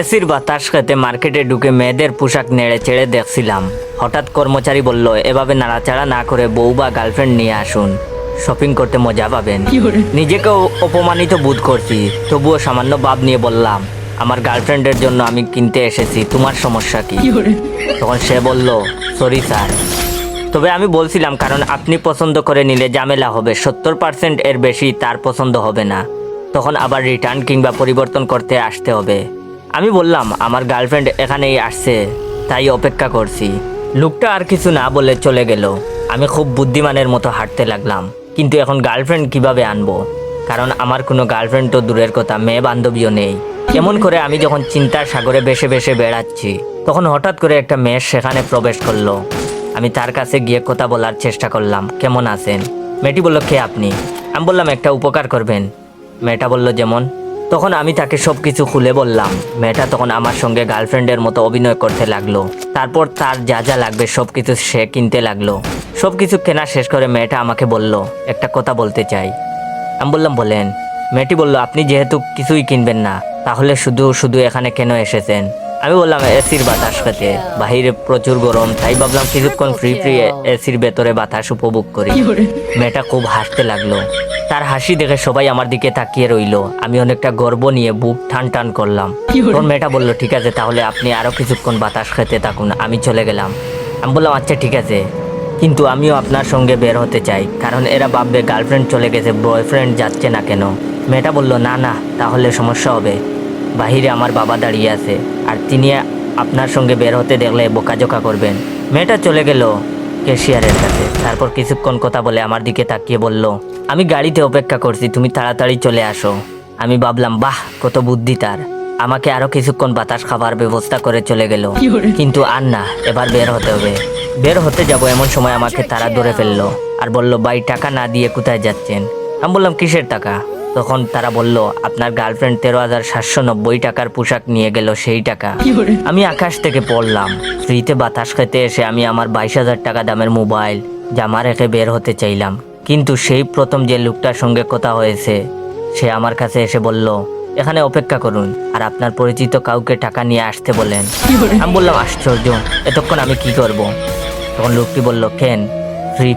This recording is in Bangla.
এসির বাতাস খেতে মার্কেটে ঢুকে মেয়েদের পোশাক নেড়ে চেড়ে দেখছিলাম। হঠাৎ কর্মচারী বলল, এভাবে নাড়াচাড়া না করে বউ বা গার্লফ্রেন্ড নিয়ে আসুন, শপিং করতে মজা পাবেন। নিজেকেও অপমানিত বোধ করছি, তবুও সামান্য ভাব নিয়ে বললাম, আমার গার্লফ্রেন্ডের জন্য আমি কিনতে এসেছি, তোমার সমস্যা কি? তখন সে বলল, সরি স্যার, তবে আমি বলছিলাম কারণ আপনি পছন্দ করে নিলে ঝামেলা হবে, 70% এর বেশি তার পছন্দ হবে না, তখন আবার রিটার্ন কিংবা পরিবর্তন করতে আসতে হবে। আমি বললাম, আমার গার্লফ্রেন্ড এখানেই আসছে, তাই অপেক্ষা করছি। লোকটা আর কিছু না বলে চলে গেল। আমি খুব বুদ্ধিমানের মতো হাঁটতে লাগলাম, কিন্তু এখন গার্লফ্রেন্ড কিভাবে আনবো? কারণ আমার কোনো গার্লফ্রেন্ড তো দূরের কথা, মেয়ে বান্ধবীও নেই। কেমন করে আমি যখন চিন্তার সাগরে ভেসে ভেসে বেড়াচ্ছি, তখন হঠাৎ করে একটা মেয়ে সেখানে প্রবেশ করলো। আমি তার কাছে গিয়ে কথা বলার চেষ্টা করলাম, কেমন আছেন? মেয়েটি বলল, কে আপনি? আমি বললাম, একটা উপকার করবেন। মেয়েটা বলল, যেমন? তখন আমি তাকে সব কিছু খুলে বললাম। মেয়েটা তখন আমার সঙ্গে গার্লফ্রেন্ডের মতো অভিনয় করতে লাগলো। তারপর তার যা যা লাগবে সব কিছু সে কিনতে লাগলো। সব কিছু কেনা শেষ করে মেয়েটা আমাকে বলল, একটা কথা বলতে চাই। আমি বললাম, বলেন। মেয়েটি বলল, আপনি যেহেতু কিছুই কিনবেন না, তাহলে শুধু শুধু এখানে কেন এসেছেন? আমি বললাম, এসির বাতাস খেতে, বাহিরে প্রচুর গরম, তাই ভাবলাম কিছুক্ষণ ফ্রি এসির ভেতরে বাতাস উপভোগ করি। মেয়েটা খুব হাসতে লাগলো। তার হাসি দেখে সবাই আমার দিকে তাকিয়ে রইলো। আমি অনেকটা গর্ব নিয়ে বুক টান টান করলাম। তখন মেয়েটা বলল, ঠিক আছে, তাহলে আপনি আরো কিছুক্ষণ বাতাস খেতে থাকুন, আমি চলে গেলাম। আমি বললাম, আচ্ছা ঠিক আছে, কিন্তু আমিও আপনার সঙ্গে বের হতে চাই, কারণ এরা ভাববে গার্লফ্রেন্ড চলে গেছে, বয়ফ্রেন্ড যাচ্ছে না কেন? মেয়েটা বলল, না না, তাহলে সমস্যা হবে। বাহিরে আমার বাবা দাঁড়িয়ে আছে, আর তিনি আপনার সঙ্গে বের হতে দেখলে বোকাজোকা করবেন। মেয়েটা চলে গেল ক্যাশিয়ারের কাছে। তারপর কিছুক্ষণ কথা বলে আমার দিকে তাকিয়ে বলল, আমি গাড়িতে অপেক্ষা করছি, তুমি তাড়াতাড়ি চলে আসো। আমি ভাবলাম, বাহ, কত বুদ্ধি তার। আমাকে আরো কিছুক্ষণ বাতাস খাবার ব্যবস্থা করে চলে গেল। কিন্তু আর না, এবার বের হতে হবে। বের হতে যাব এমন সময় আমাকে তারা ধরে ফেললো আর বলল, ভাই, টাকা না দিয়ে কোথায় যাচ্ছেন? আমি বললাম, কিসের টাকা? তখন তারা বলল, আপনার গার্লফ্রেন্ড 13,790 টাকার পোশাক নিয়ে গেল, সেই টাকা। আমি আকাশ থেকে পড়লাম। ফ্রিতে বাতাস খেতে এসে আমি আমার 22,000 টাকা দামের মোবাইল, জামা রেখে বের হতে চাইলাম, কিন্তু সেই প্রথম যে লোকটার সঙ্গে কথা হয়েছে, সে আমার কাছে এসে বলল, এখানে অপেক্ষা করুন, আর আপনার পরিচিত কাউকে টাকা নিয়ে আসতে বলেন। আমি বললাম, আশ্চর্য, এতক্ষণ আমি কি করব? তখন লোকটি বলল, কেন, ফ্রি